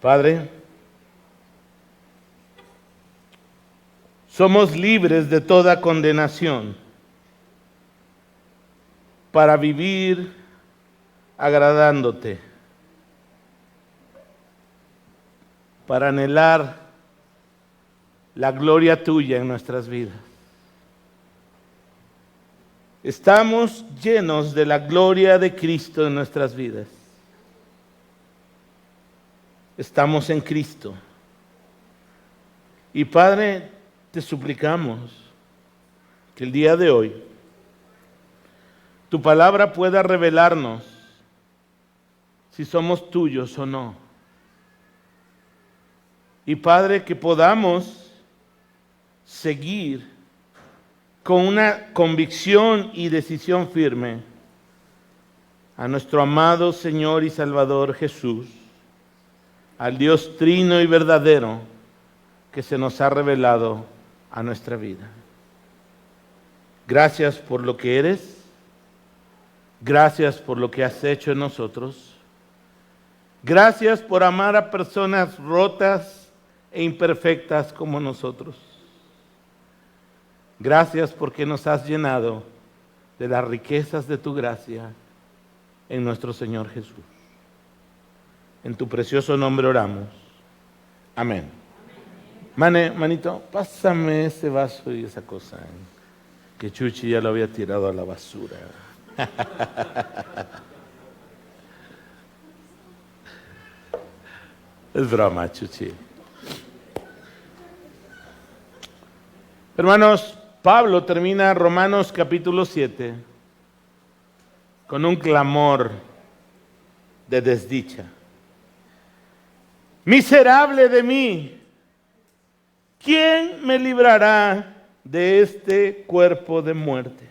Padre, somos libres de toda condenación para vivir agradándote, para anhelar la gloria tuya en nuestras vidas. Estamos llenos de la gloria de Cristo en nuestras vidas. Estamos en Cristo. Y Padre, te suplicamos que el día de hoy tu palabra pueda revelarnos si somos tuyos o no. Y Padre, que podamos seguir con una convicción y decisión firme a nuestro amado Señor y Salvador Jesús, al Dios trino y verdadero que se nos ha revelado a nuestra vida. Gracias por lo que eres, gracias por lo que has hecho en nosotros, gracias por amar a personas rotas e imperfectas como nosotros. Gracias porque nos has llenado de las riquezas de tu gracia en nuestro Señor Jesús. En tu precioso nombre oramos. Amén. Manito, pásame ese vaso y esa cosa, que Chuchi ya lo había tirado a la basura. Es broma, Chuchi. Hermanos, Pablo termina Romanos capítulo 7 con un clamor de desdicha. Miserable de mí, ¿quién me librará de este cuerpo de muerte?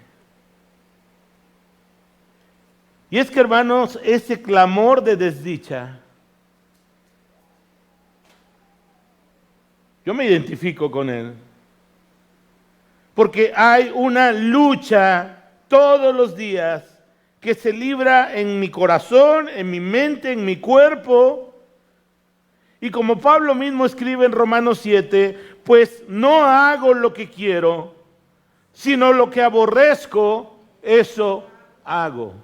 Y es que, hermanos, ese clamor de desdicha, yo me identifico con él. Porque hay una lucha todos los días que se libra en mi corazón, en mi mente, en mi cuerpo. Y como Pablo mismo escribe en Romanos 7, pues no hago lo que quiero, sino lo que aborrezco, eso hago.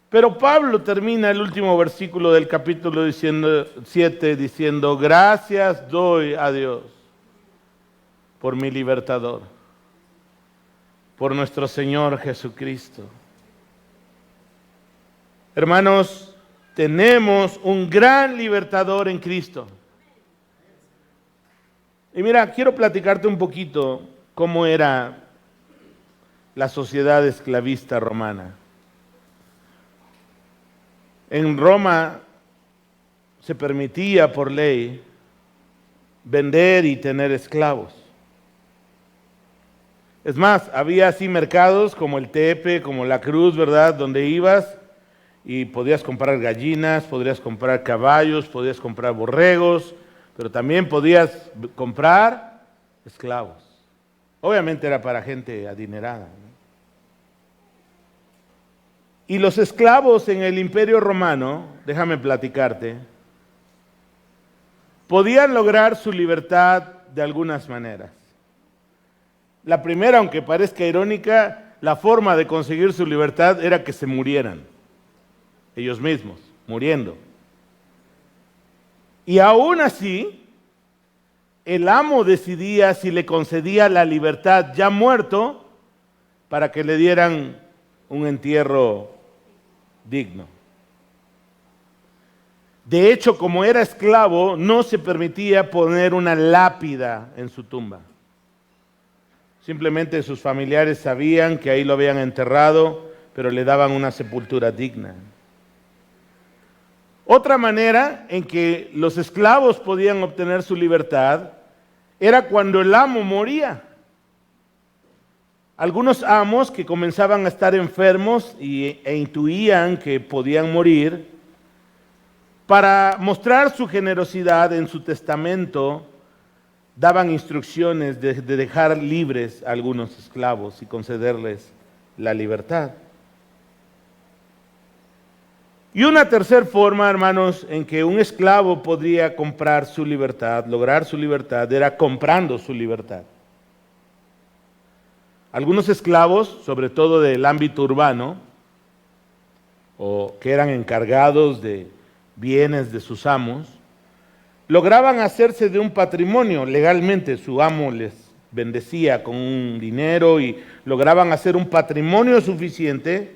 Pero Pablo termina el último versículo del capítulo 7 diciendo, gracias doy a Dios por mi libertador, por nuestro Señor Jesucristo. Hermanos, tenemos un gran libertador en Cristo. Y mira, quiero platicarte un poquito cómo era la sociedad esclavista romana. En Roma se permitía por ley vender y tener esclavos. Es más, había así mercados como el Tepe, como la Cruz, ¿verdad? Donde ibas y podías comprar gallinas, podías comprar caballos, podías comprar borregos, pero también podías comprar esclavos. Obviamente era para gente adinerada, ¿no? Y los esclavos en el Imperio Romano, déjame platicarte, podían lograr su libertad de algunas maneras. La primera, aunque parezca irónica, la forma de conseguir su libertad era que se murieran, ellos mismos, muriendo. Y aún así, el amo decidía si le concedía la libertad ya muerto para que le dieran un entierro digno. De hecho, como era esclavo, no se permitía poner una lápida en su tumba. Simplemente sus familiares sabían que ahí lo habían enterrado, pero le daban una sepultura digna. Otra manera en que los esclavos podían obtener su libertad era cuando el amo moría. Algunos amos que comenzaban a estar enfermos e intuían que podían morir, para mostrar su generosidad en su testamento, daban instrucciones de dejar libres a algunos esclavos y concederles la libertad. Y una tercera forma, hermanos, en que un esclavo podría comprar su libertad, lograr su libertad, era comprando su libertad. Algunos esclavos, sobre todo del ámbito urbano, o que eran encargados de bienes de sus amos, lograban hacerse de un patrimonio legalmente. Su amo les bendecía con un dinero y lograban hacer un patrimonio suficiente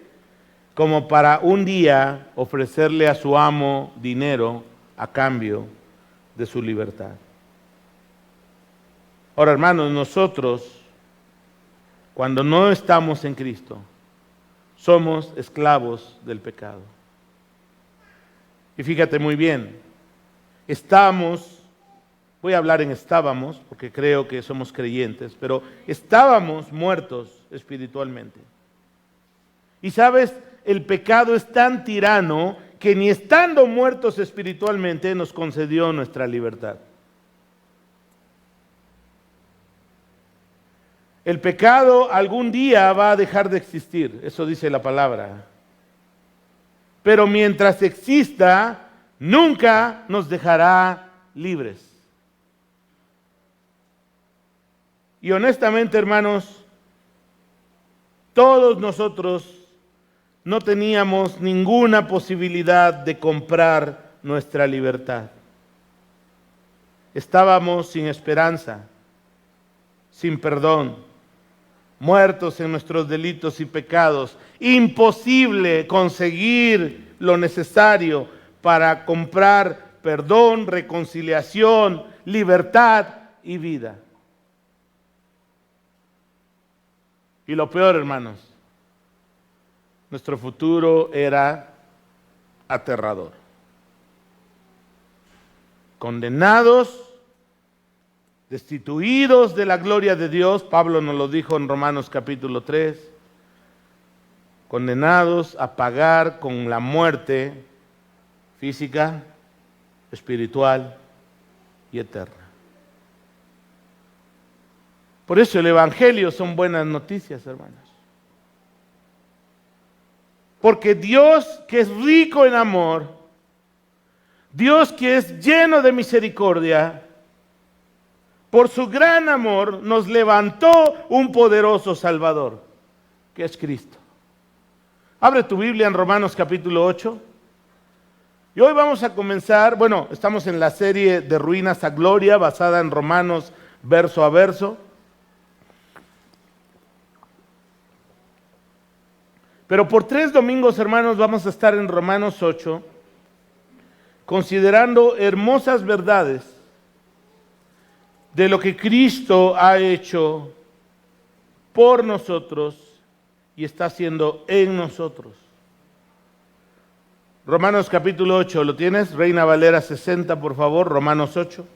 como para un día ofrecerle a su amo dinero a cambio de su libertad. Ahora, hermanos, nosotros, cuando no estamos en Cristo, somos esclavos del pecado. Y fíjate muy bien, voy a hablar en estábamos, porque creo que somos creyentes, pero estábamos muertos espiritualmente. Y sabes, el pecado es tan tirano que ni estando muertos espiritualmente nos concedió nuestra libertad. El pecado algún día va a dejar de existir, eso dice la palabra. Pero mientras exista, nunca nos dejará libres. Y honestamente, hermanos, todos nosotros no teníamos ninguna posibilidad de comprar nuestra libertad. Estábamos sin esperanza, sin perdón, muertos en nuestros delitos y pecados. Imposible conseguir lo necesario para comprar perdón, reconciliación, libertad y vida. Y lo peor, hermanos, nuestro futuro era aterrador. Condenados, destituidos de la gloria de Dios, Pablo nos lo dijo en Romanos capítulo 3, condenados a pagar con la muerte física, espiritual y eterna. Por eso el Evangelio son buenas noticias, hermanos. Porque Dios, que es rico en amor, Dios que es lleno de misericordia, por su gran amor nos levantó un poderoso Salvador, que es Cristo. Abre tu Biblia en Romanos capítulo 8. Y hoy vamos a comenzar, estamos en la serie de Ruinas a Gloria, basada en Romanos verso a verso. Pero por 3 domingos, hermanos, vamos a estar en Romanos 8, considerando hermosas verdades de lo que Cristo ha hecho por nosotros y está haciendo en nosotros. Romanos capítulo 8, ¿lo tienes? Reina Valera 60, por favor, Romanos 8.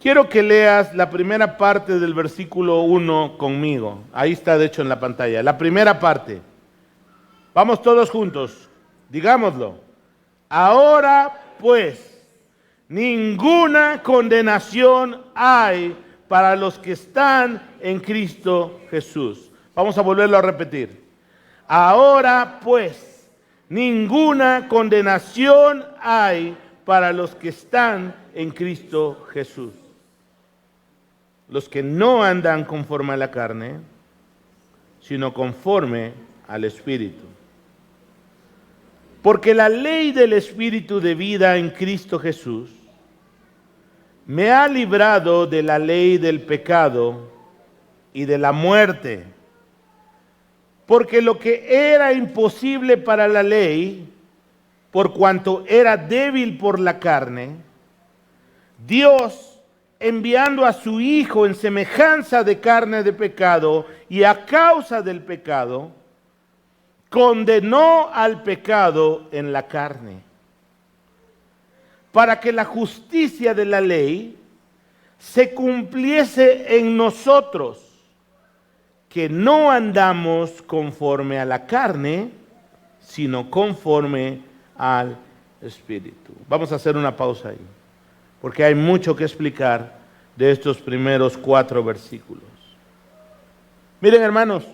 Quiero que leas la primera parte del versículo 1 conmigo. Ahí está, de hecho, en la pantalla. La primera parte. Vamos todos juntos. Digámoslo. Ahora, pues, ninguna condenación hay para los que están en Cristo Jesús. Vamos a volverlo a repetir. Ahora, pues, ninguna condenación hay para los que están en Cristo Jesús. Los que no andan conforme a la carne, sino conforme al Espíritu. Porque la ley del Espíritu de vida en Cristo Jesús me ha librado de la ley del pecado y de la muerte. Porque lo que era imposible para la ley, por cuanto era débil por la carne, Dios, enviando a su Hijo en semejanza de carne de pecado y a causa del pecado, condenó al pecado en la carne, para que la justicia de la ley se cumpliese en nosotros, que no andamos conforme a la carne, sino conforme al Espíritu. Vamos a hacer una pausa ahí, porque hay mucho que explicar de estos primeros 4 versículos. Miren, hermanos,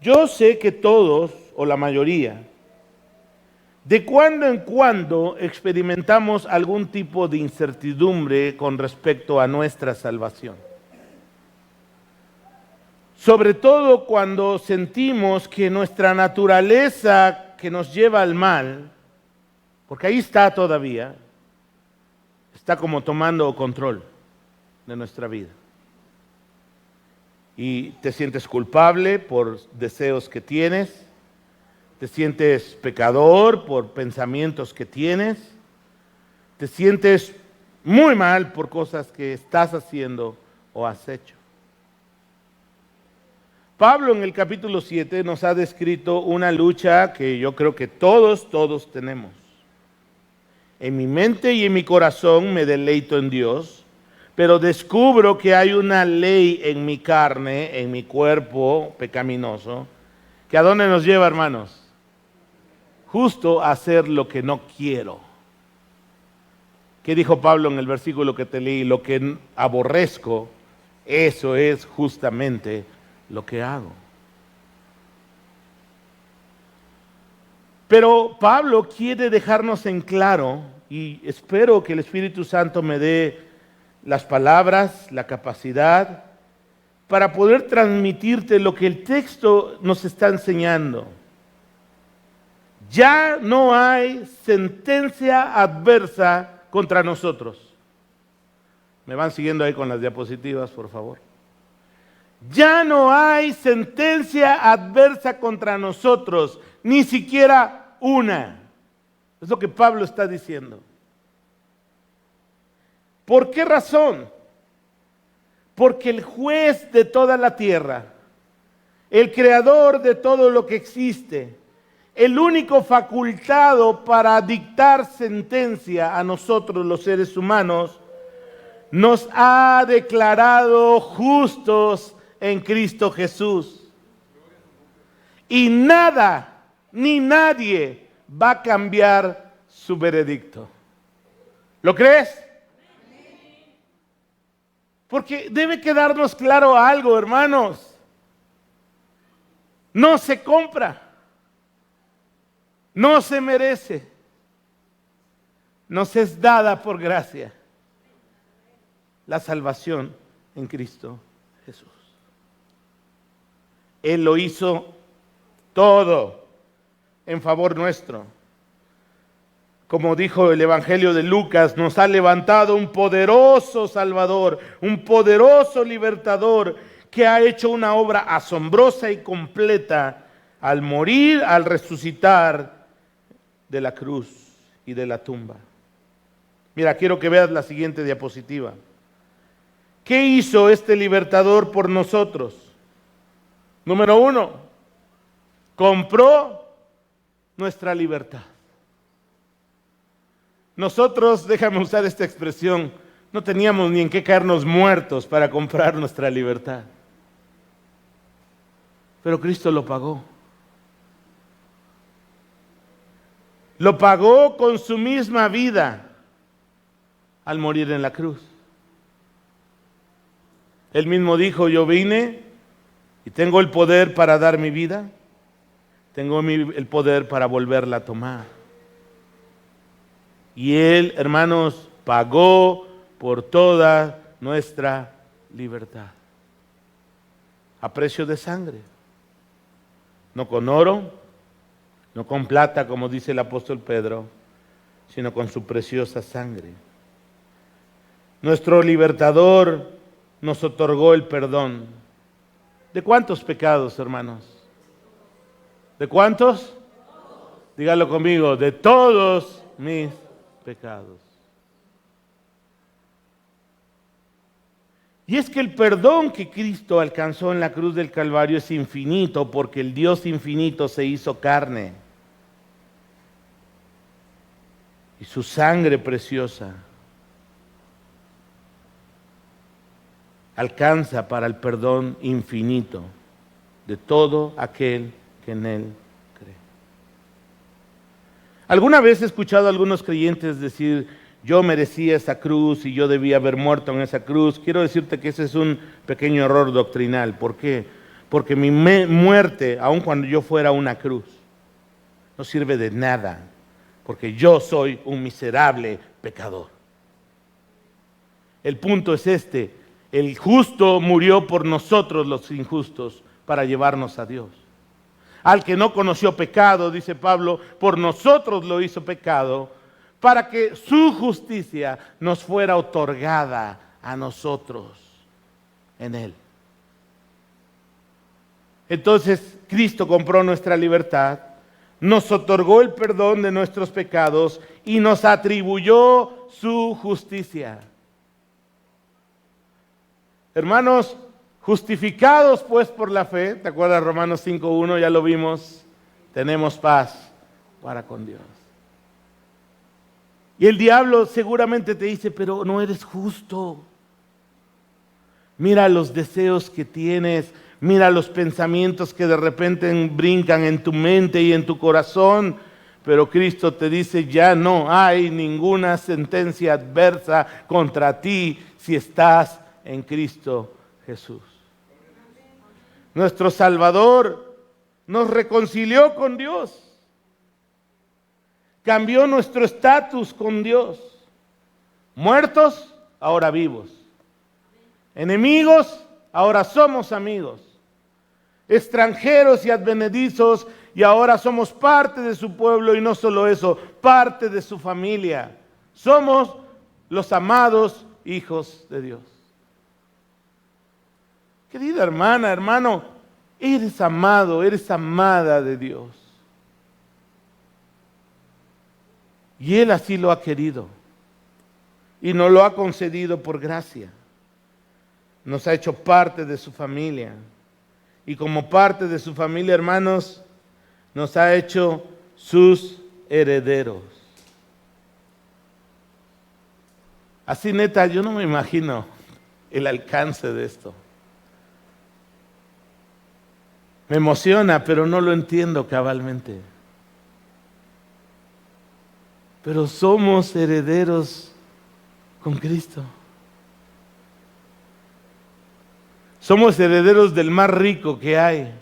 Yo sé que todos, o la mayoría, de cuando en cuando experimentamos algún tipo de incertidumbre con respecto a nuestra salvación. Sobre todo cuando sentimos que nuestra naturaleza que nos lleva al mal, porque ahí está todavía, está como tomando control de nuestra vida. Y te sientes culpable por deseos que tienes, te sientes pecador por pensamientos que tienes, te sientes muy mal por cosas que estás haciendo o has hecho. Pablo en el capítulo 7 nos ha descrito una lucha que yo creo que todos tenemos. En mi mente y en mi corazón me deleito en Dios, pero descubro que hay una ley en mi carne, en mi cuerpo pecaminoso, que ¿a dónde nos lleva, hermanos? Justo a hacer lo que no quiero. ¿Qué dijo Pablo en el versículo que te leí? Lo que aborrezco, eso es justamente lo que hago. Pero Pablo quiere dejarnos en claro, y espero que el Espíritu Santo me dé las palabras, la capacidad, para poder transmitirte lo que el texto nos está enseñando. Ya no hay sentencia adversa contra nosotros. ¿Me van siguiendo ahí con las diapositivas, por favor? Ya no hay sentencia adversa contra nosotros, ni siquiera una. Es lo que Pablo está diciendo. ¿Por qué razón? Porque el juez de toda la tierra, el creador de todo lo que existe, el único facultado para dictar sentencia a nosotros los seres humanos, nos ha declarado justos en Cristo Jesús. Y nada, ni nadie va a cambiar su veredicto. ¿Lo crees? Porque debe quedarnos claro algo, hermanos. No se compra. No se merece. Nos es dada por gracia la salvación en Cristo Jesús. Él lo hizo todo en favor nuestro. Como dijo el Evangelio de Lucas, nos ha levantado un poderoso Salvador, un poderoso libertador que ha hecho una obra asombrosa y completa al morir, al resucitar de la cruz y de la tumba. Mira, quiero que veas la siguiente diapositiva. ¿Qué hizo este libertador por nosotros? Número 1, compró nuestra libertad. Nosotros, déjame usar esta expresión, no teníamos ni en qué caernos muertos para comprar nuestra libertad. Pero Cristo lo pagó. Lo pagó con su misma vida al morir en la cruz. Él mismo dijo, yo vine y tengo el poder para dar mi vida, tengo el poder para volverla a tomar. Y Él, hermanos, pagó por toda nuestra libertad. A precio de sangre. No con oro, no con plata, como dice el apóstol Pedro, sino con su preciosa sangre. Nuestro libertador nos otorgó el perdón. ¿De cuántos pecados, hermanos? ¿De cuántos? Dígalo conmigo, de todos mis pecados. Y es que el perdón que Cristo alcanzó en la cruz del Calvario es infinito, porque el Dios infinito se hizo carne. Y su sangre preciosa alcanza para el perdón infinito de todo aquel que en Él cree. ¿Alguna vez he escuchado a algunos creyentes decir, yo merecía esa cruz y yo debía haber muerto en esa cruz? Quiero decirte que ese es un pequeño error doctrinal. ¿Por qué? porque mi muerte, aun cuando yo fuera una cruz, no sirve de nada, porque yo soy un miserable pecador. El punto es este: el justo murió por nosotros los injustos para llevarnos a Dios. Al que no conoció pecado, dice Pablo, por nosotros lo hizo pecado, para que su justicia nos fuera otorgada a nosotros en Él. Entonces, Cristo compró nuestra libertad, nos otorgó el perdón de nuestros pecados y nos atribuyó su justicia. Hermanos, justificados pues por la fe, ¿te acuerdas Romanos 5:1? Ya lo vimos, tenemos paz para con Dios. Y el diablo seguramente te dice, pero no eres justo. Mira los deseos que tienes, mira los pensamientos que de repente brincan en tu mente y en tu corazón. Pero Cristo te dice, ya no hay ninguna sentencia adversa contra ti si estás en Cristo Jesús. Nuestro Salvador nos reconcilió con Dios. Cambió nuestro estatus con Dios. Muertos, ahora vivos. Enemigos, ahora somos amigos. Extranjeros y advenedizos, y ahora somos parte de su pueblo, y no solo eso, parte de su familia. Somos los amados hijos de Dios. Querida hermana, hermano, eres amado, eres amada de Dios. Y Él así lo ha querido. Y nos lo ha concedido por gracia. Nos ha hecho parte de su familia. Y como parte de su familia, hermanos, nos ha hecho sus herederos. Así neta, yo no me imagino el alcance de esto. Me emociona, pero no lo entiendo cabalmente. Pero somos herederos con Cristo. Somos herederos del más rico que hay.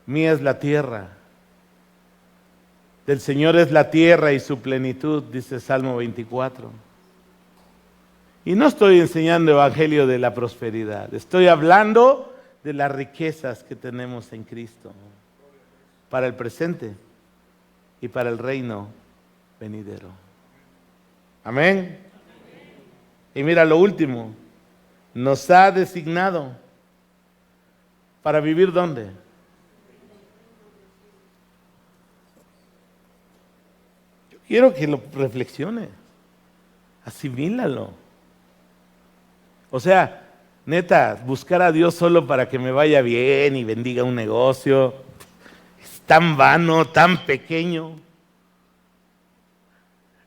Mía es la tierra. Del Señor es la tierra y su plenitud, dice Salmo 24. Y no estoy enseñando evangelio de la prosperidad. Estoy hablando de las riquezas que tenemos en Cristo. Para el presente y para el reino venidero. Amén. Y mira lo último. Nos ha designado para vivir ¿dónde? Yo quiero que lo reflexiones, asimílalo. O sea, neta, buscar a Dios solo para que me vaya bien y bendiga un negocio, es tan vano, tan pequeño.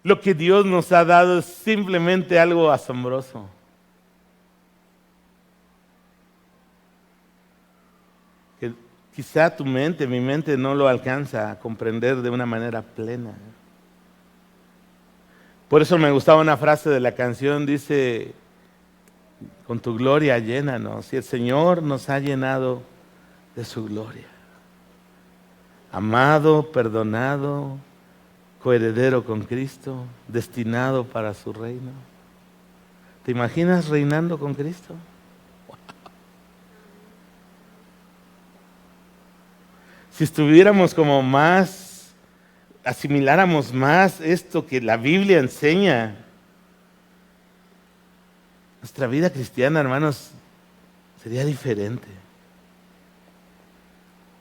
Lo que Dios nos ha dado es simplemente algo asombroso. Que quizá tu mente, mi mente no lo alcanza a comprender de una manera plena. Por eso me gustaba una frase de la canción, dice, con tu gloria llénanos. Y el Señor nos ha llenado de su gloria. Amado, perdonado, coheredero con Cristo, destinado para su reino. ¿Te imaginas reinando con Cristo? Si estuviéramos como más, asimiláramos más esto que la Biblia enseña, nuestra vida cristiana, hermanos, sería diferente.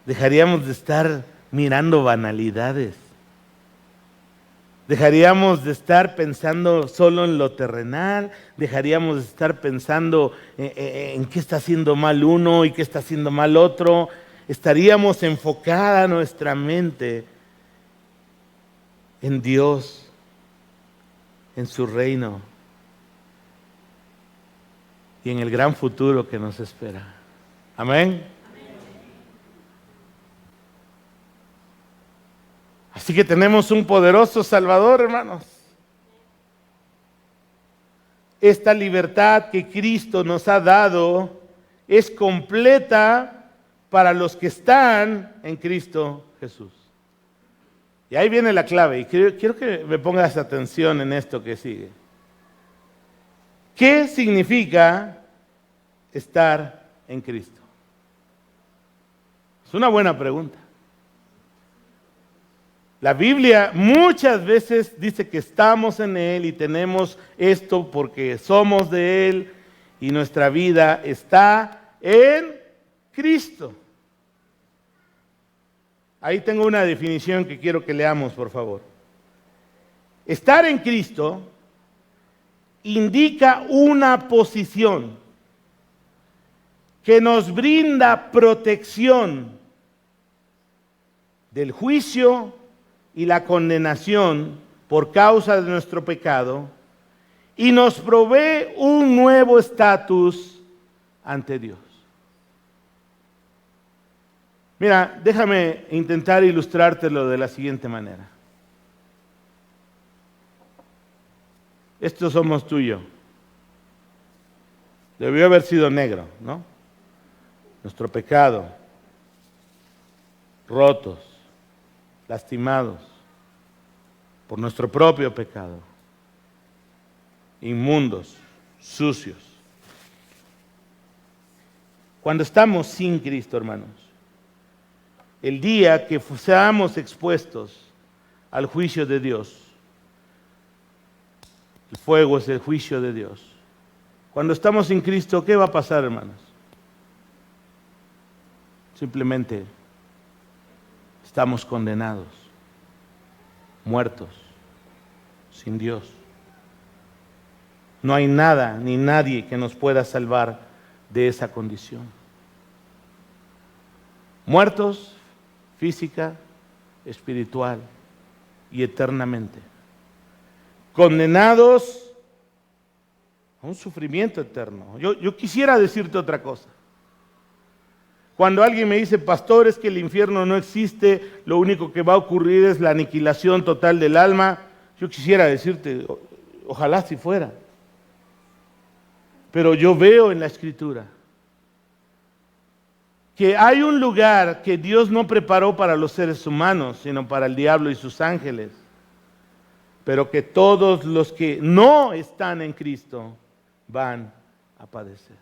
Dejaríamos de estar mirando banalidades. Dejaríamos de estar pensando solo en lo terrenal, dejaríamos de estar pensando en qué está haciendo mal uno y qué está haciendo mal otro. Estaríamos enfocada nuestra mente en Dios, en su reino y en el gran futuro que nos espera. Amén. Así que tenemos un poderoso Salvador, hermanos. Esta libertad que Cristo nos ha dado es completa para los que están en Cristo Jesús. Y ahí viene la clave, y quiero que me pongas atención en esto que sigue. ¿Qué significa estar en Cristo? Es una buena pregunta. La Biblia muchas veces dice que estamos en Él y tenemos esto porque somos de Él y nuestra vida está en Cristo. Ahí tengo una definición que quiero que leamos, por favor. Estar en Cristo indica una posición que nos brinda protección del juicio y la condenación por causa de nuestro pecado y nos provee un nuevo estatus ante Dios. Mira, déjame intentar ilustrártelo de la siguiente manera. Estos somos tú y yo. Debió haber sido negro, ¿no? Nuestro pecado, rotos, lastimados por nuestro propio pecado, inmundos, sucios. Cuando estamos sin Cristo, hermanos, el día que seamos expuestos al juicio de Dios, el fuego es el juicio de Dios. Cuando estamos sin Cristo, ¿qué va a pasar, hermanos? Simplemente estamos condenados, muertos, sin Dios. No hay nada ni nadie que nos pueda salvar de esa condición. Muertos física, espiritual y eternamente. Condenados a un sufrimiento eterno. Yo quisiera decirte otra cosa. Cuando alguien me dice, pastor, es que el infierno no existe, lo único que va a ocurrir es la aniquilación total del alma, yo quisiera decirte, ojalá si fuera. Pero yo veo en la Escritura que hay un lugar que Dios no preparó para los seres humanos, sino para el diablo y sus ángeles, pero que todos los que no están en Cristo van a padecer.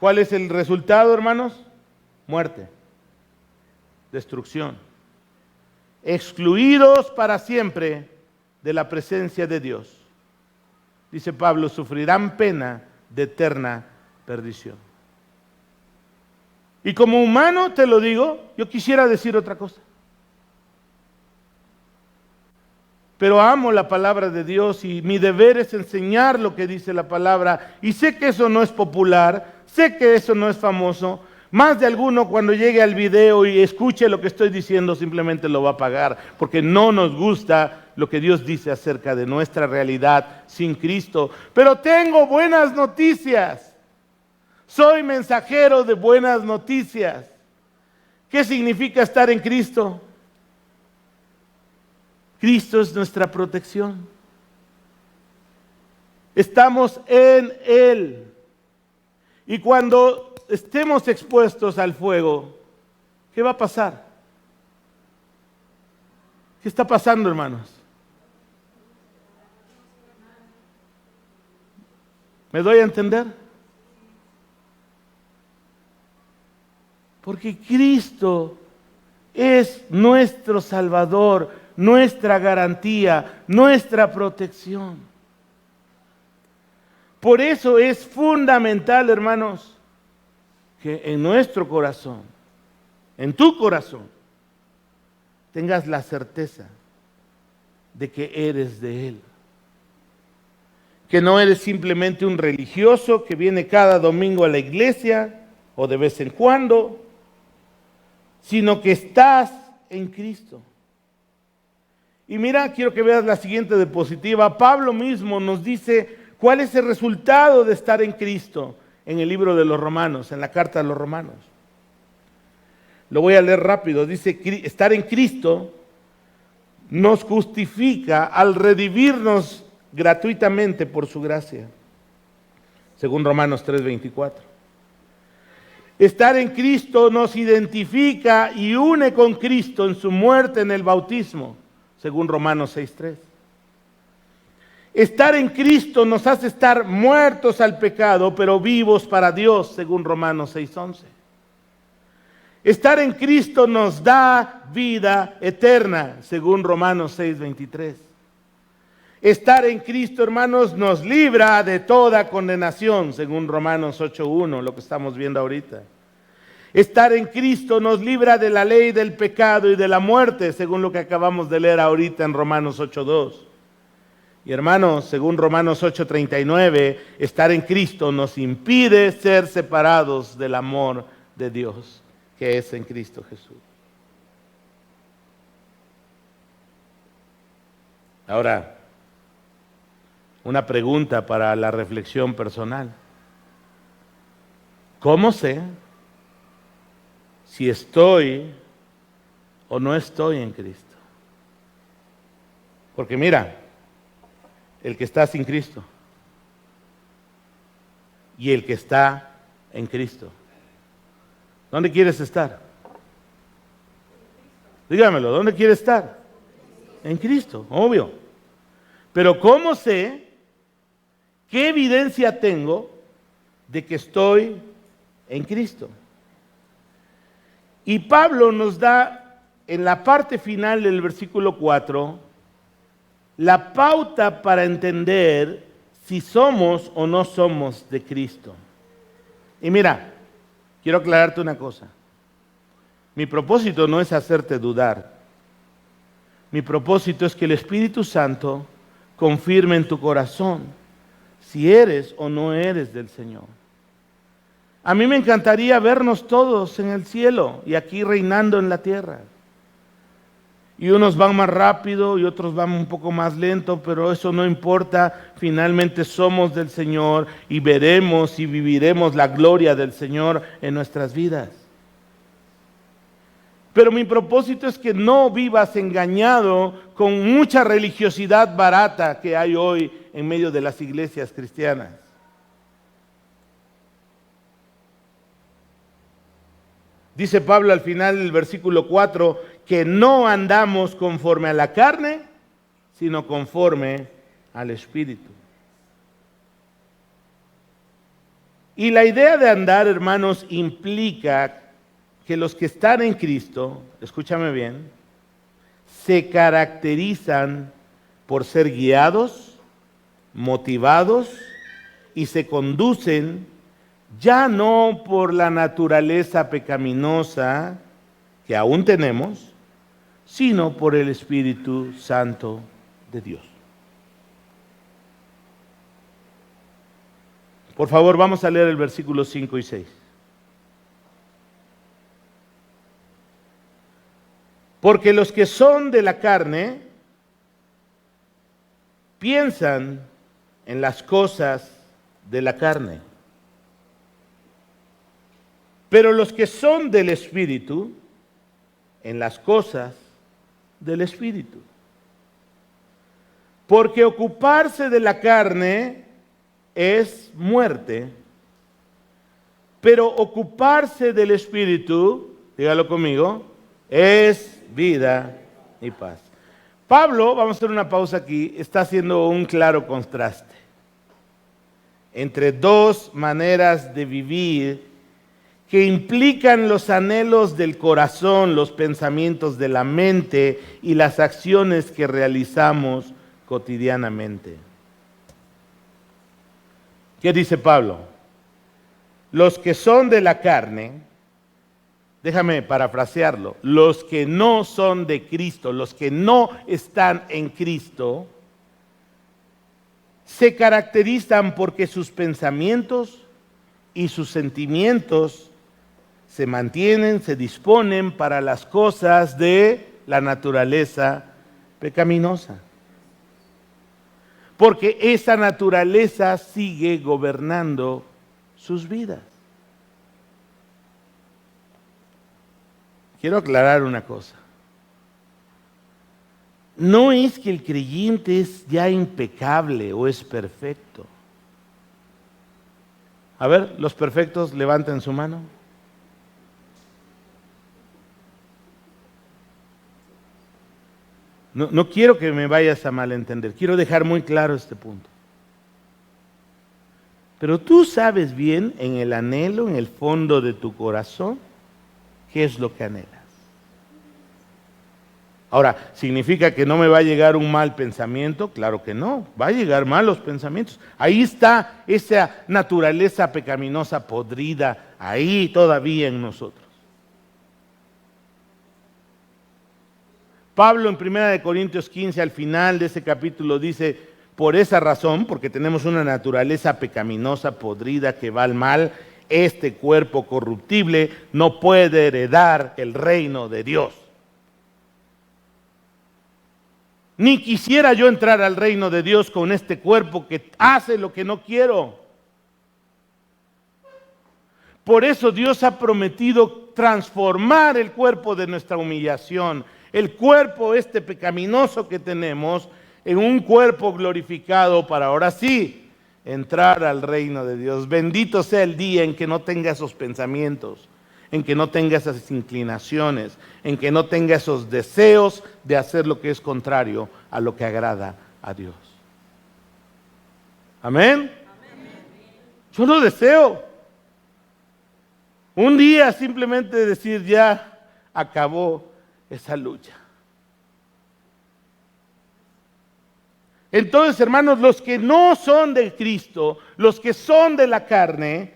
¿Cuál es el resultado, hermanos? Muerte, destrucción, excluidos para siempre de la presencia de Dios. Dice Pablo, sufrirán pena de eterna perdición. Y como humano te lo digo, yo quisiera decir otra cosa. Pero amo la palabra de Dios y mi deber es enseñar lo que dice la palabra. Y sé que eso no es popular, sé que eso no es famoso. Más de alguno cuando llegue al video y escuche lo que estoy diciendo simplemente lo va a pagar, porque no nos gusta lo que Dios dice acerca de nuestra realidad sin Cristo. Pero tengo buenas noticias. Soy mensajero de buenas noticias. ¿Qué significa estar en Cristo? Cristo es nuestra protección. Estamos en Él. Y cuando estemos expuestos al fuego, ¿qué va a pasar? ¿Qué está pasando, hermanos? ¿Me doy a entender? Porque Cristo es nuestro Salvador, nuestra garantía, nuestra protección. Por eso es fundamental, hermanos, que en nuestro corazón, en tu corazón, tengas la certeza de que eres de Él. Que no eres simplemente un religioso que viene cada domingo a la iglesia o de vez en cuando, sino que estás en Cristo. Y mira, quiero que veas la siguiente diapositiva. Pablo mismo nos dice cuál es el resultado de estar en Cristo en el libro de los Romanos, en la carta de los Romanos. Lo voy a leer rápido. Dice, estar en Cristo nos justifica al redimirnos gratuitamente por su gracia. según Romanos 3:24. Estar en Cristo nos identifica y une con Cristo en su muerte en el bautismo, según Romanos 6:3. Estar en Cristo nos hace estar muertos al pecado, pero vivos para Dios, según Romanos 6:11. Estar en Cristo nos da vida eterna, según Romanos 6:23. Estar en Cristo, hermanos, nos libra de toda condenación, según Romanos 8:1, lo que estamos viendo ahorita. Estar en Cristo nos libra de la ley del pecado y de la muerte, según lo que acabamos de leer ahorita en Romanos 8:2. Y hermanos, según Romanos 8:39, estar en Cristo nos impide ser separados del amor de Dios, que es en Cristo Jesús. Ahora, una pregunta para la reflexión personal. ¿Cómo sé si estoy o no estoy en Cristo? Porque mira, el que está sin Cristo y el que está en Cristo, ¿dónde quieres estar? Dígamelo, ¿dónde quieres estar? En Cristo, obvio. Pero ¿cómo sé? ¿Qué evidencia tengo de que estoy en Cristo? Y Pablo nos da en la parte final del versículo 4 la pauta para entender si somos o no somos de Cristo. Y mira, quiero aclararte una cosa. Mi propósito no es hacerte dudar. Mi propósito es que el Espíritu Santo confirme en tu corazón si eres o no eres del Señor. A mí me encantaría vernos todos en el cielo y aquí reinando en la tierra. Y unos van más rápido y otros van un poco más lento, pero eso no importa. Finalmente somos del Señor y veremos y viviremos la gloria del Señor en nuestras vidas. Pero mi propósito es que no vivas engañado con mucha religiosidad barata que hay hoy en medio de las iglesias cristianas. Dice Pablo al final del versículo 4 que no andamos conforme a la carne, sino conforme al Espíritu. Y la idea de andar, hermanos, implica que los que están en Cristo, escúchame bien, se caracterizan por ser guiados, motivados y se conducen ya no por la naturaleza pecaminosa que aún tenemos, sino por el Espíritu Santo de Dios. Por favor, vamos a leer el versículo 5 y 6. Porque los que son de la carne piensan en las cosas de la carne. Pero los que son del Espíritu, en las cosas del Espíritu. Porque ocuparse de la carne es muerte, pero ocuparse del Espíritu, dígalo conmigo, es vida y paz. Pablo, vamos a hacer una pausa aquí, está haciendo un claro contraste entre dos maneras de vivir que implican los anhelos del corazón, los pensamientos de la mente y las acciones que realizamos cotidianamente. ¿Qué dice Pablo? Los que son de la carne, déjame parafrasearlo, los que no son de Cristo, los que no están en Cristo, se caracterizan porque sus pensamientos y sus sentimientos se mantienen, se disponen para las cosas de la naturaleza pecaminosa. Porque esa naturaleza sigue gobernando sus vidas. Quiero aclarar una cosa. No es que el creyente es ya impecable o es perfecto. A ver, los perfectos levanten su mano. No quiero que me vayas a malentender, quiero dejar muy claro este punto. Pero tú sabes bien en el anhelo, en el fondo de tu corazón, qué es lo que anhelas. Ahora, ¿significa que no me va a llegar un mal pensamiento? Claro que no, va a llegar malos pensamientos. Ahí está esa naturaleza pecaminosa podrida, ahí todavía en nosotros. Pablo en 1 Corintios 15, al final de ese capítulo, dice, por esa razón, porque tenemos una naturaleza pecaminosa, podrida, que va al mal, este cuerpo corruptible no puede heredar el reino de Dios. Ni quisiera yo entrar al reino de Dios con este cuerpo que hace lo que no quiero. Por eso Dios ha prometido transformar el cuerpo de nuestra humillación, el cuerpo este pecaminoso que tenemos, en un cuerpo glorificado para ahora sí entrar al reino de Dios. Bendito sea el día en que no tenga esos pensamientos, en que no tenga esas inclinaciones, en que no tenga esos deseos de hacer lo que es contrario a lo que agrada a Dios. Amén. Yo lo deseo. Un día simplemente decir, ya acabó esa lucha. Entonces, hermanos, los que no son de Cristo, los que son de la carne,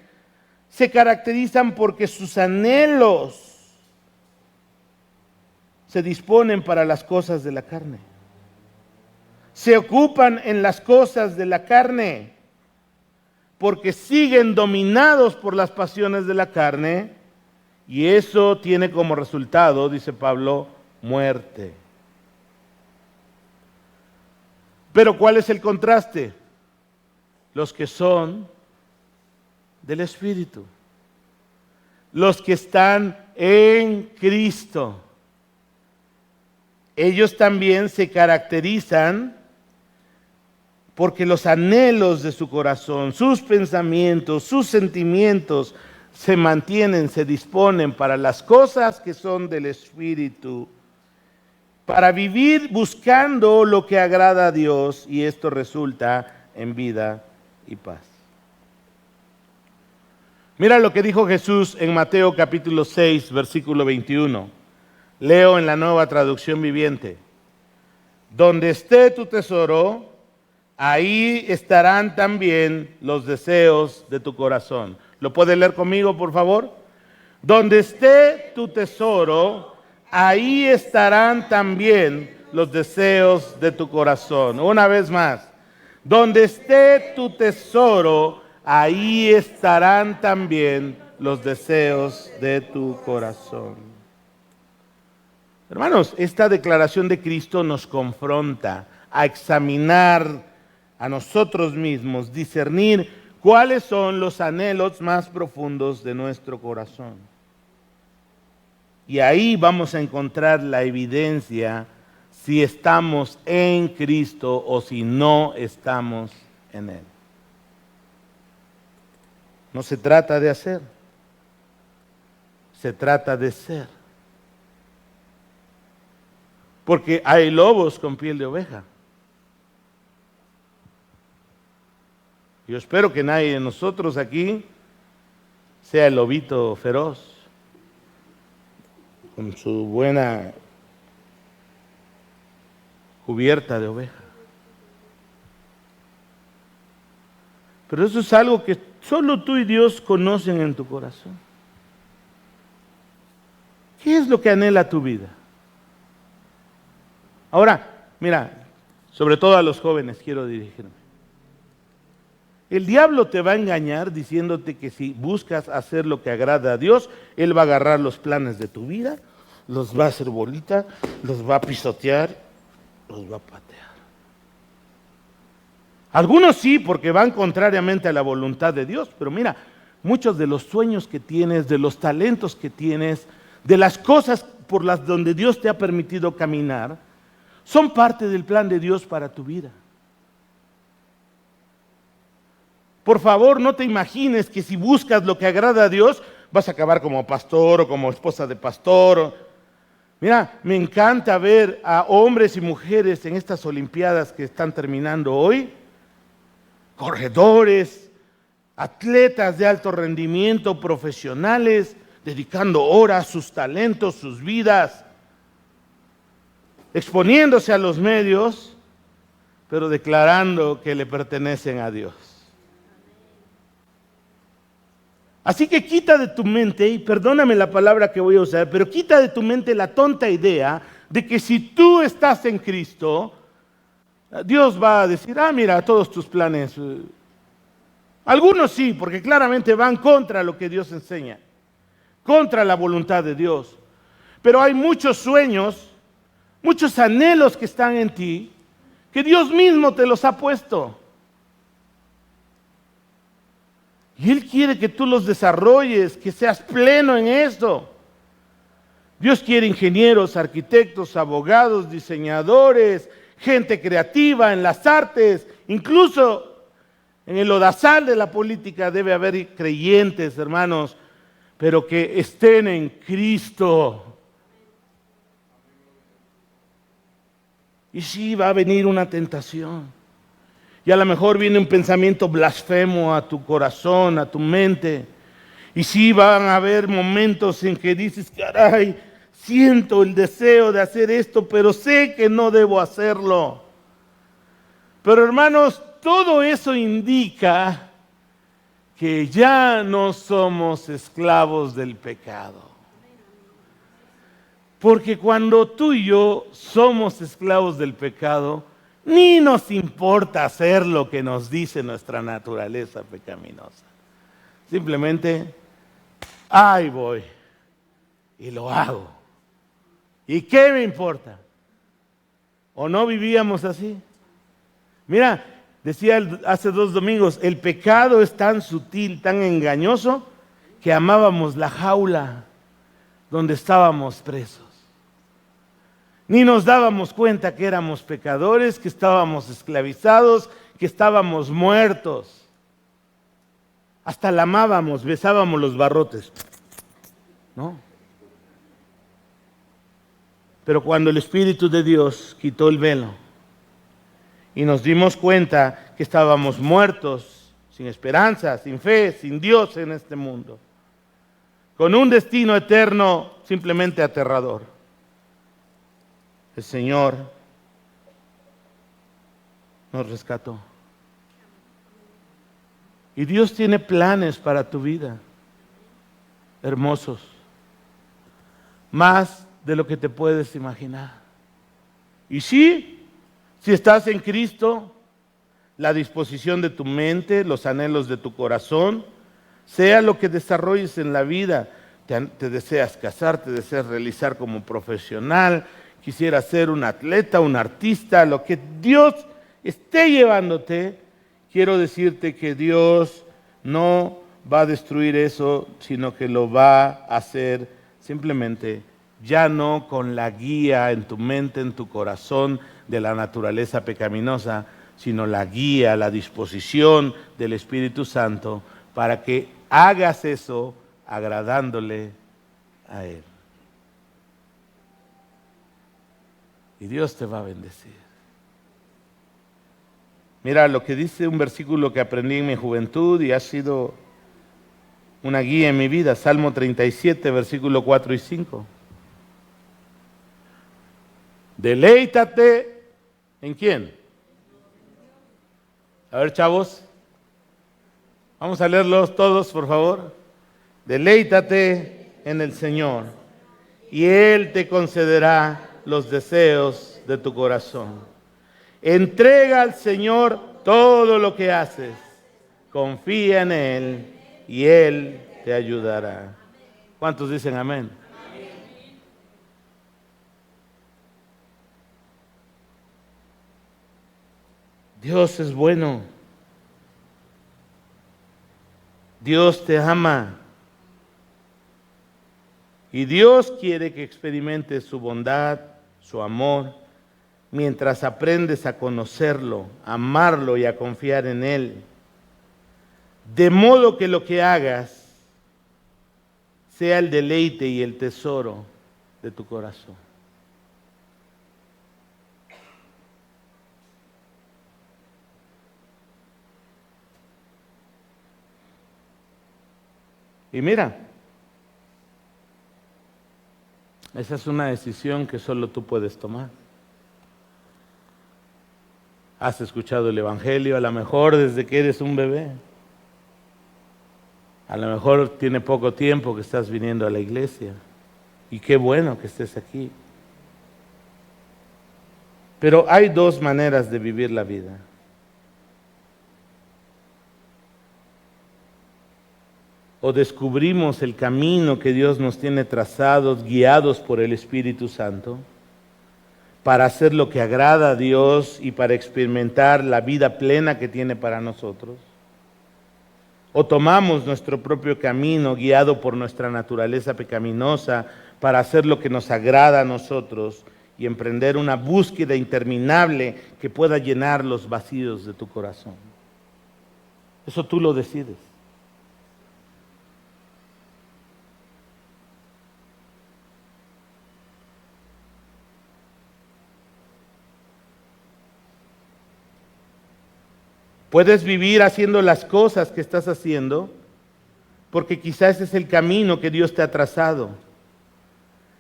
se caracterizan porque sus anhelos se disponen para las cosas de la carne. Se ocupan en las cosas de la carne, porque siguen dominados por las pasiones de la carne, y eso tiene como resultado, dice Pablo, muerte. Pero ¿cuál es el contraste? Los que son del Espíritu, los que están en Cristo, ellos también se caracterizan porque los anhelos de su corazón, sus pensamientos, sus sentimientos se mantienen, se disponen para las cosas que son del Espíritu, para vivir buscando lo que agrada a Dios, y esto resulta en vida y paz. Mira lo que dijo Jesús en Mateo capítulo 6, versículo 21. Leo en la Nueva Traducción Viviente. Donde esté tu tesoro, ahí estarán también los deseos de tu corazón. ¿Lo puedes leer conmigo, por favor? Donde esté tu tesoro, ahí estarán también los deseos de tu corazón. Una vez más. Donde esté tu tesoro, ahí estarán también los deseos de tu corazón. Hermanos, esta declaración de Cristo nos confronta a examinar a nosotros mismos, discernir cuáles son los anhelos más profundos de nuestro corazón. Y ahí vamos a encontrar la evidencia si estamos en Cristo o si no estamos en Él. No se trata de hacer, se trata de ser. Porque hay lobos con piel de oveja. Yo espero que nadie de nosotros aquí sea el lobito feroz, con su buena cubierta de oveja. Pero eso es algo que solo tú y Dios conocen en tu corazón. ¿Qué es lo que anhela tu vida? Ahora, mira, sobre todo a los jóvenes quiero dirigirme. El diablo te va a engañar diciéndote que si buscas hacer lo que agrada a Dios, Él va a agarrar los planes de tu vida, los va a hacer bolita, los va a pisotear, los va a patear. Algunos sí, porque van contrariamente a la voluntad de Dios, pero mira, muchos de los sueños que tienes, de los talentos que tienes, de las cosas por las donde Dios te ha permitido caminar, son parte del plan de Dios para tu vida. Por favor, no te imagines que si buscas lo que agrada a Dios, vas a acabar como pastor o como esposa de pastor. Mira, me encanta ver a hombres y mujeres en estas Olimpiadas que están terminando hoy, corredores, atletas de alto rendimiento, profesionales, dedicando horas, sus talentos, sus vidas, exponiéndose a los medios, pero declarando que le pertenecen a Dios. Así que quita de tu mente, y perdóname la palabra que voy a usar, pero quita de tu mente la tonta idea de que si tú estás en Cristo, Dios va a decir, mira, todos tus planes. Algunos sí, porque claramente van contra lo que Dios enseña, contra la voluntad de Dios. Pero hay muchos sueños, muchos anhelos que están en ti, que Dios mismo te los ha puesto. Y Él quiere que tú los desarrolles, que seas pleno en esto. Dios quiere ingenieros, arquitectos, abogados, diseñadores, gente creativa en las artes, incluso en el lodazal de la política debe haber creyentes, hermanos, pero que estén en Cristo. Y sí, va a venir una tentación. Y a lo mejor viene un pensamiento blasfemo a tu corazón, a tu mente. Y sí, van a haber momentos en que dices, caray, siento el deseo de hacer esto, pero sé que no debo hacerlo. Pero hermanos, todo eso indica que ya no somos esclavos del pecado. Porque cuando tú y yo somos esclavos del pecado, ni nos importa hacer lo que nos dice nuestra naturaleza pecaminosa. Simplemente, ahí voy y lo hago. ¿Y qué me importa? ¿O no vivíamos así? Mira, decía hace 2 domingos, el pecado es tan sutil, tan engañoso, que amábamos la jaula donde estábamos presos. Ni nos dábamos cuenta que éramos pecadores, que estábamos esclavizados, que estábamos muertos. Hasta la amábamos, besábamos los barrotes, ¿no? Pero cuando el Espíritu de Dios quitó el velo y nos dimos cuenta que estábamos muertos, sin esperanza, sin fe, sin Dios en este mundo, con un destino eterno simplemente aterrador, el Señor nos rescató. Y Dios tiene planes para tu vida, hermosos, más de lo que te puedes imaginar. Y sí, si estás en Cristo, la disposición de tu mente, los anhelos de tu corazón, sea lo que desarrolles en la vida, te deseas casar, te deseas realizar como profesional, quisieras ser un atleta, un artista, lo que Dios esté llevándote, quiero decirte que Dios no va a destruir eso, sino que lo va a hacer simplemente, ya no con la guía en tu mente, en tu corazón de la naturaleza pecaminosa, sino la guía, la disposición del Espíritu Santo para que hagas eso agradándole a Él. Y Dios te va a bendecir. Mira lo que dice un versículo que aprendí en mi juventud y ha sido una guía en mi vida, Salmo 37, versículo 4 y 5. Deleítate, ¿en quién? A ver, chavos, vamos a leerlos todos, por favor. Deleítate en el Señor y Él te concederá los deseos de tu corazón. Entrega al Señor todo lo que haces. Confía en Él y Él te ayudará. ¿Cuántos dicen amén? Dios es bueno. Dios te ama. Y Dios quiere que experimentes su bondad, su amor, mientras aprendes a conocerlo, a amarlo y a confiar en Él. de modo que lo que hagas sea el deleite y el tesoro de tu corazón. Y mira, esa es una decisión que solo tú puedes tomar. Has escuchado el Evangelio, a lo mejor desde que eres un bebé. A lo mejor tiene poco tiempo que estás viniendo a la iglesia. Y qué bueno que estés aquí. Pero hay dos maneras de vivir la vida. O descubrimos el camino que Dios nos tiene trazados, guiados por el Espíritu Santo, para hacer lo que agrada a Dios y para experimentar la vida plena que tiene para nosotros. O tomamos nuestro propio camino, guiado por nuestra naturaleza pecaminosa, para hacer lo que nos agrada a nosotros y emprender una búsqueda interminable que pueda llenar los vacíos de tu corazón. Eso tú lo decides. Puedes vivir haciendo las cosas que estás haciendo, porque quizás ese es el camino que Dios te ha trazado.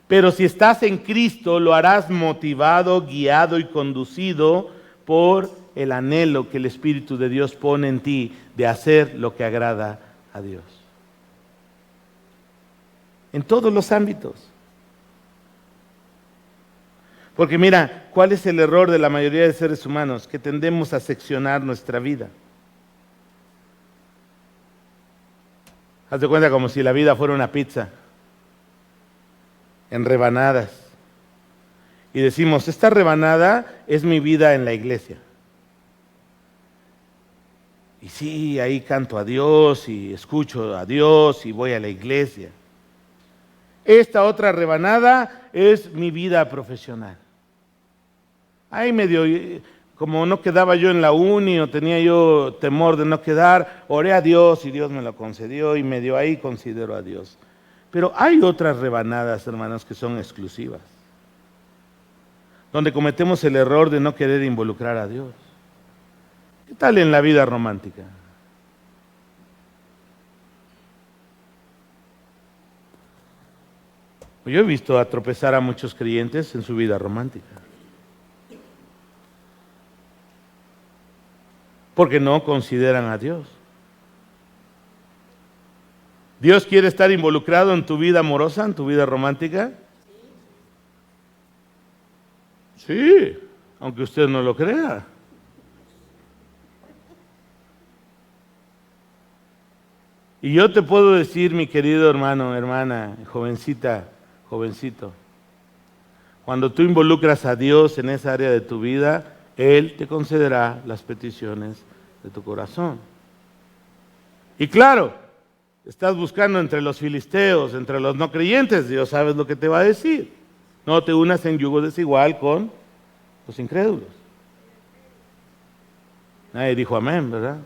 Pero si estás en Cristo, lo harás motivado, guiado y conducido por el anhelo que el Espíritu de Dios pone en ti de hacer lo que agrada a Dios. En todos los ámbitos. Porque mira, ¿cuál es el error de la mayoría de seres humanos? Que tendemos a seccionar nuestra vida. Haz de cuenta como si la vida fuera una pizza, en rebanadas. Y decimos, esta rebanada es mi vida en la iglesia. Y sí, ahí canto a Dios y escucho a Dios y voy a la iglesia. Esta otra rebanada es mi vida profesional. Ahí medio, como no quedaba yo en la uni o tenía yo temor de no quedar, oré a Dios y Dios me lo concedió y medio ahí considero a Dios. Pero hay otras rebanadas, hermanos, que son exclusivas, donde cometemos el error de no querer involucrar a Dios. ¿Qué tal en la vida romántica? Yo he visto a tropezar a muchos creyentes en su vida romántica. Porque no consideran a Dios. ¿Dios quiere estar involucrado en tu vida amorosa, en tu vida romántica? Sí, aunque usted no lo crea. Y yo te puedo decir, mi querido hermano, hermana, jovencita, jovencito, cuando tú involucras a Dios en esa área de tu vida, Él te concederá las peticiones de tu corazón. Y claro, estás buscando entre los filisteos, entre los no creyentes, Dios sabes lo que te va a decir. No te unas en yugo desigual con los incrédulos. Nadie dijo amén, ¿verdad?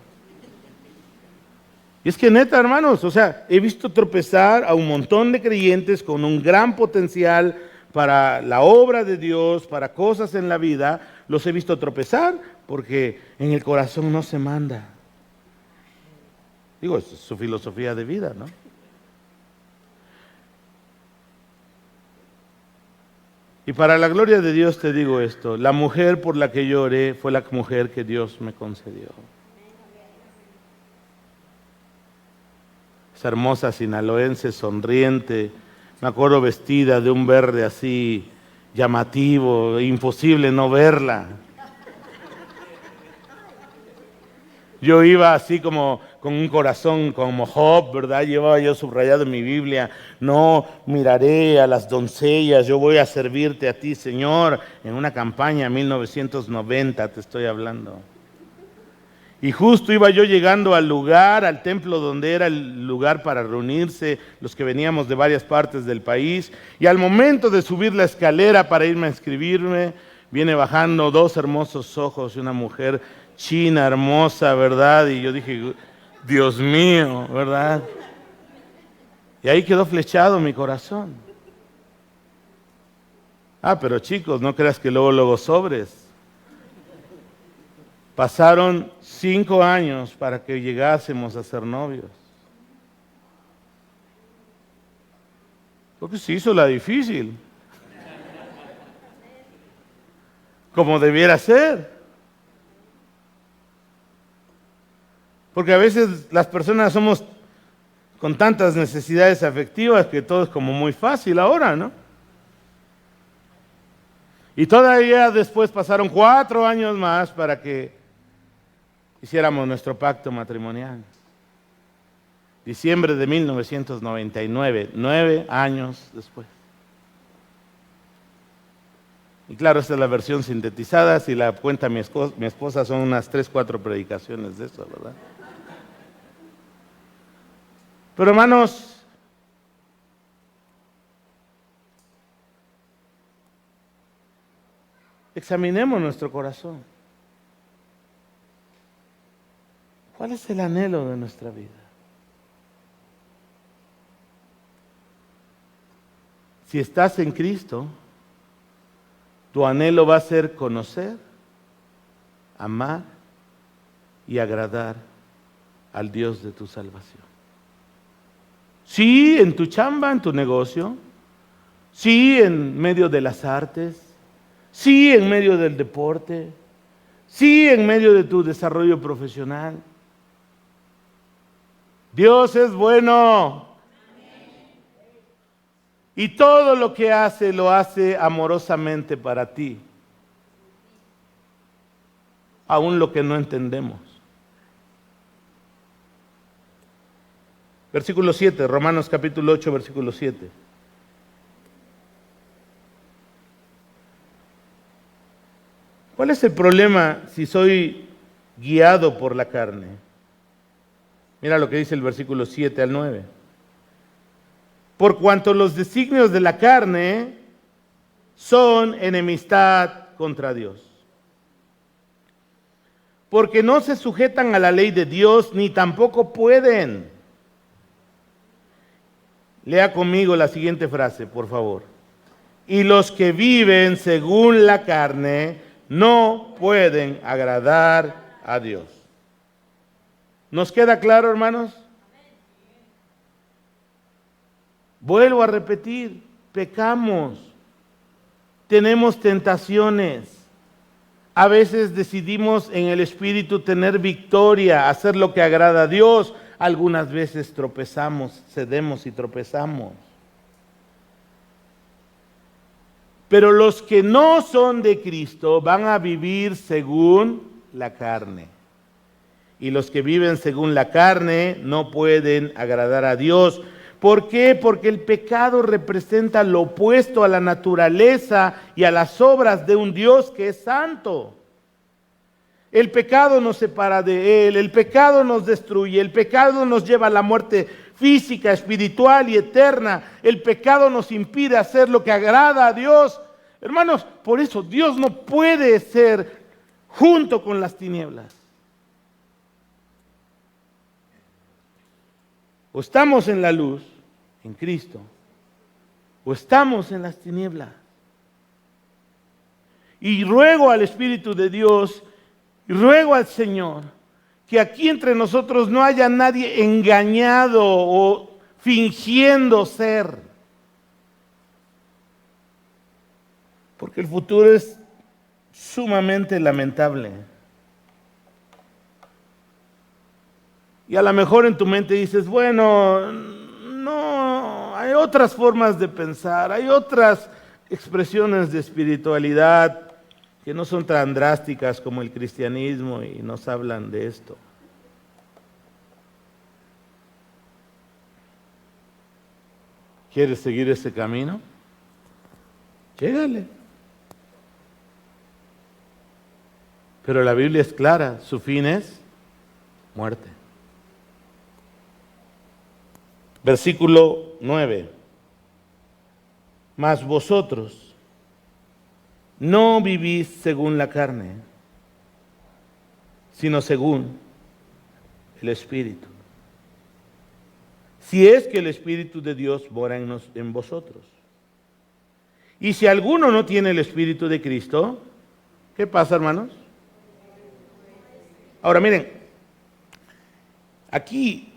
Y es que neta, hermanos, o sea, he visto tropezar a un montón de creyentes con un gran potencial para la obra de Dios, para cosas en la vida. Los he visto tropezar porque en el corazón no se manda. Digo, es su filosofía de vida, ¿no? Y para la gloria de Dios te digo esto, la mujer por la que yo oré fue la mujer que Dios me concedió. Esa hermosa sinaloense, sonriente, me acuerdo vestida de un verde así llamativo, imposible no verla. Yo iba así como con un corazón como Job, ¿verdad? Llevaba yo subrayado en mi Biblia, no miraré a las doncellas, yo voy a servirte a ti, Señor, en una campaña 1990 te estoy hablando. Y justo iba yo llegando al lugar, al templo donde era el lugar para reunirse los que veníamos de varias partes del país, y al momento de subir la escalera para irme a inscribirme, viene bajando dos hermosos ojos y una mujer china, hermosa, ¿verdad? Y yo dije, Dios mío, ¿verdad? Y ahí quedó flechado mi corazón. Pero chicos, no creas que luego sobres. Pasaron 5 años para que llegásemos a ser novios. Porque se hizo la difícil. Como debiera ser. Porque a veces las personas somos con tantas necesidades afectivas que todo es como muy fácil ahora, ¿no? Y todavía después pasaron 4 años más para que hiciéramos nuestro pacto matrimonial. Diciembre de 1999, 9 años después. Y claro, esta es la versión sintetizada, si la cuenta mi esposa son unas 3, 4 predicaciones de eso, ¿verdad? Pero hermanos, examinemos nuestro corazón. ¿Cuál es el anhelo de nuestra vida? Si estás en Cristo, tu anhelo va a ser conocer, amar y agradar al Dios de tu salvación. Sí, en tu chamba, en tu negocio, sí, en medio de las artes, sí, en medio del deporte, sí, en medio de tu desarrollo profesional. Dios es bueno. Y todo lo que hace, lo hace amorosamente para ti. Aún lo que no entendemos. Versículo 7, Romanos capítulo 8, versículo 7. ¿Cuál es el problema si soy guiado por la carne? Mira lo que dice el versículo 7 al 9. Por cuanto los designios de la carne son enemistad contra Dios. Porque no se sujetan a la ley de Dios, ni tampoco pueden. Lea conmigo la siguiente frase, por favor. Y los que viven según la carne no pueden agradar a Dios. ¿Nos queda claro, hermanos? Vuelvo a repetir, pecamos, tenemos tentaciones. A veces decidimos en el Espíritu tener victoria, hacer lo que agrada a Dios. Algunas veces tropezamos, cedemos y tropezamos. Pero los que no son de Cristo van a vivir según la carne. Y los que viven según la carne no pueden agradar a Dios. ¿Por qué? Porque el pecado representa lo opuesto a la naturaleza y a las obras de un Dios que es santo. El pecado nos separa de Él, el pecado nos destruye, el pecado nos lleva a la muerte física, espiritual y eterna. El pecado nos impide hacer lo que agrada a Dios. Hermanos, por eso Dios no puede ser junto con las tinieblas. O estamos en la luz, en Cristo, o estamos en las tinieblas. Y ruego al Espíritu de Dios, y ruego al Señor, que aquí entre nosotros no haya nadie engañado o fingiendo ser. Porque el futuro es sumamente lamentable. Y a lo mejor en tu mente dices, bueno, no, hay otras formas de pensar, hay otras expresiones de espiritualidad que no son tan drásticas como el cristianismo y nos hablan de esto. ¿Quieres seguir ese camino? Llégale. Pero la Biblia es clara, su fin es muerte. Versículo 9. Mas vosotros no vivís según la carne, sino según el Espíritu. si es que el Espíritu de Dios mora en vosotros. Y si alguno no tiene el Espíritu de Cristo, ¿qué pasa, hermanos? Ahora miren, aquí,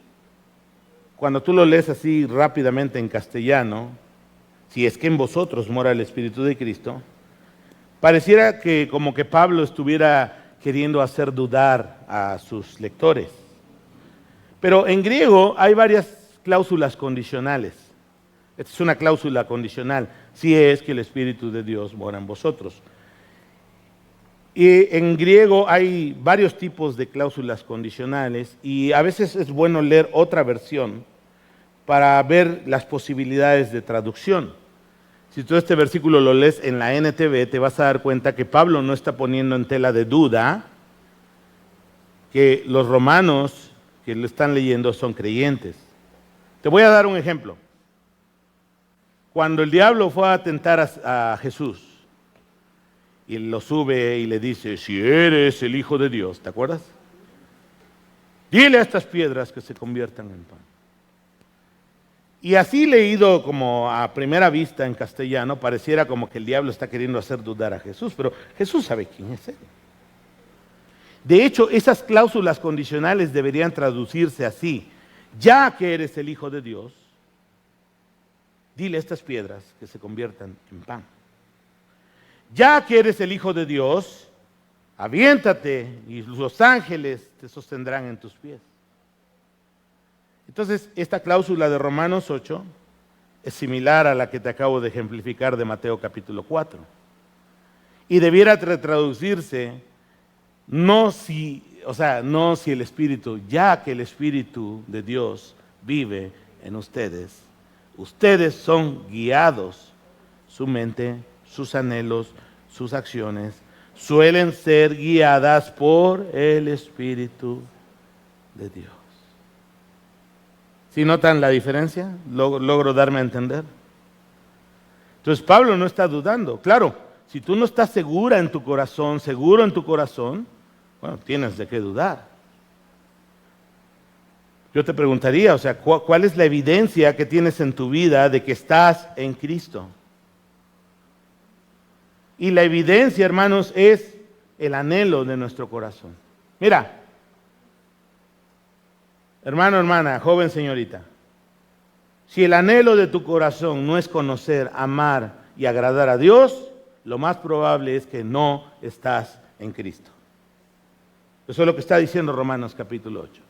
cuando tú lo lees así rápidamente en castellano, si es que en vosotros mora el Espíritu de Cristo, pareciera que como que Pablo estuviera queriendo hacer dudar a sus lectores. Pero en griego hay varias cláusulas condicionales. Esta es una cláusula condicional, si es que el Espíritu de Dios mora en vosotros. Y en griego hay varios tipos de cláusulas condicionales y a veces es bueno leer otra versión para ver las posibilidades de traducción. Si tú este versículo lo lees en la NTV, te vas a dar cuenta que Pablo no está poniendo en tela de duda que los romanos que lo están leyendo son creyentes. Te voy a dar un ejemplo. Cuando el diablo fue a tentar a Jesús y lo sube y le dice, si eres el Hijo de Dios, ¿te acuerdas? Dile a estas piedras que se conviertan en pan. Y así leído como a primera vista en castellano, pareciera como que el diablo está queriendo hacer dudar a Jesús, pero Jesús sabe quién es él. De hecho, esas cláusulas condicionales deberían traducirse así. Ya que eres el Hijo de Dios, dile a estas piedras que se conviertan en pan. Ya que eres el Hijo de Dios, aviéntate y los ángeles te sostendrán en tus pies. Entonces, esta cláusula de Romanos 8 es similar a la que te acabo de ejemplificar de Mateo capítulo 4. Y debiera traducirse no si el Espíritu, ya que el Espíritu de Dios vive en ustedes, ustedes son guiados, su mente, sus anhelos, sus acciones, suelen ser guiadas por el Espíritu de Dios. ¿Sí notan la diferencia? ¿Logro darme a entender? Entonces Pablo no está dudando. Claro, si tú no estás seguro en tu corazón, bueno, tienes de qué dudar. Yo te preguntaría, ¿cuál es la evidencia que tienes en tu vida de que estás en Cristo? Y la evidencia, hermanos, es el anhelo de nuestro corazón. Mira, hermano, hermana, joven, señorita, si el anhelo de tu corazón no es conocer, amar y agradar a Dios, lo más probable es que no estás en Cristo. Eso es lo que está diciendo Romanos capítulo 8.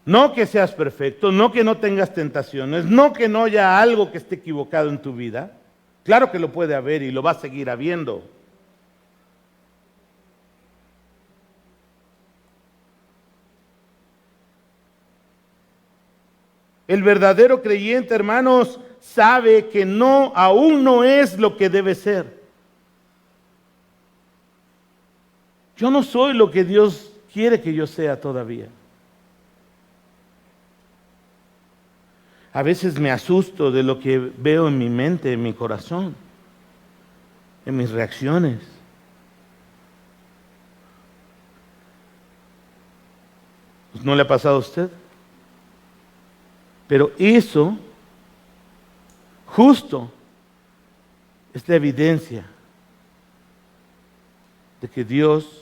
No que seas perfecto, no que no tengas tentaciones, no que no haya algo que esté equivocado en tu vida. Claro que lo puede haber y lo va a seguir habiendo. El verdadero creyente, hermanos, sabe que aún no es lo que debe ser. Yo no soy lo que Dios quiere que yo sea todavía. A veces me asusto de lo que veo en mi mente, en mi corazón, en mis reacciones. ¿No le ha pasado a usted? Pero eso, justo, es la evidencia de que Dios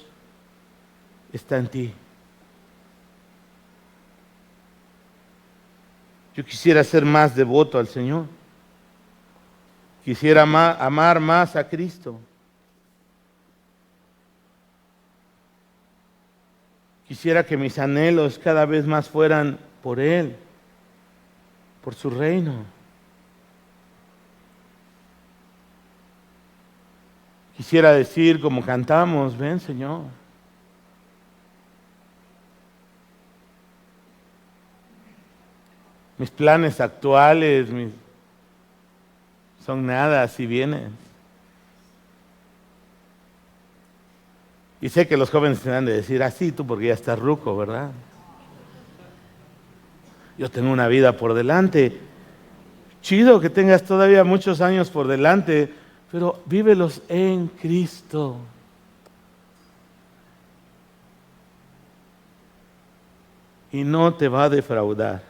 está en ti. Yo quisiera ser más devoto al Señor. Quisiera amar más a Cristo. Quisiera que mis anhelos cada vez más fueran por Él, por su reino. Quisiera decir como cantamos, ven Señor. Mis planes actuales son nada si vienes. Y sé que los jóvenes se van a decir, así tú porque ya estás ruco, ¿verdad? Yo tengo una vida por delante. Chido que tengas todavía muchos años por delante, pero vívelos en Cristo. y no te va a defraudar.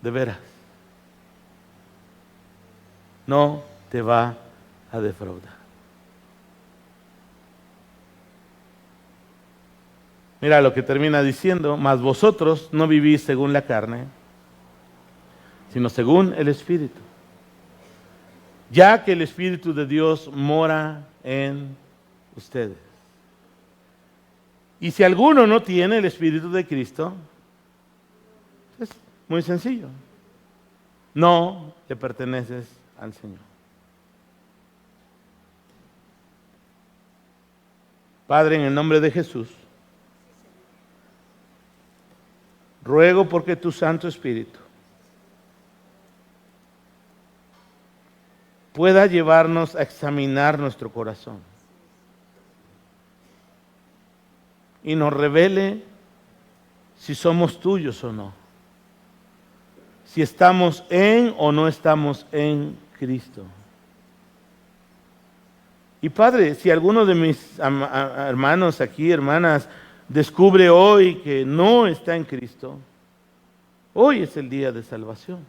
De veras. No te va a defraudar. Mira lo que termina diciendo: mas vosotros no vivís según la carne, sino según el Espíritu, ya que el Espíritu de Dios mora en ustedes. Y si alguno no tiene el Espíritu de Cristo, es muy sencillo: no le perteneces al Señor. Padre, en el nombre de Jesús, ruego porque tu Santo Espíritu pueda llevarnos a examinar nuestro corazón y nos revele si somos tuyos o no, si estamos en o no estamos en Cristo. Y Padre, si alguno de mis hermanos aquí, hermanas, descubre hoy que no está en Cristo, hoy es el día de salvación.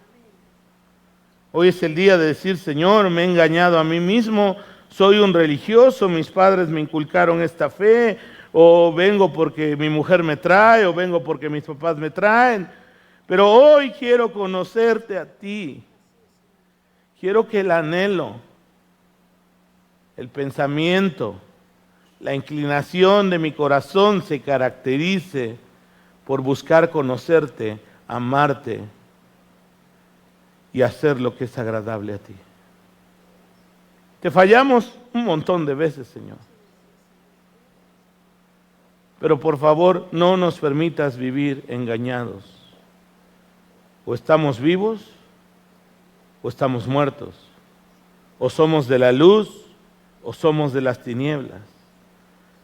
Hoy es el día de decir: Señor, me he engañado a mí mismo, soy un religioso, mis padres me inculcaron esta fe, o vengo porque mi mujer me trae, o vengo porque mis papás me traen, pero hoy quiero conocerte a ti. Quiero que el anhelo, el pensamiento, la inclinación de mi corazón se caracterice por buscar conocerte, amarte y hacer lo que es agradable a ti. Te fallamos un montón de veces, Señor. Pero por favor, no nos permitas vivir engañados. O estamos vivos o estamos muertos. O somos de la luz o somos de las tinieblas.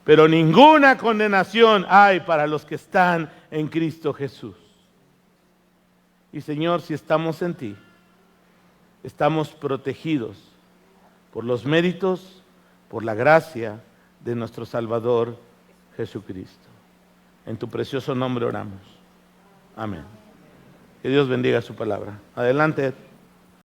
Pero ninguna condenación hay para los que están en Cristo Jesús. Y Señor, si estamos en ti, estamos protegidos por los méritos, por la gracia de nuestro Salvador Jesucristo. En tu precioso nombre oramos. Amén. Que Dios bendiga su palabra. Adelante.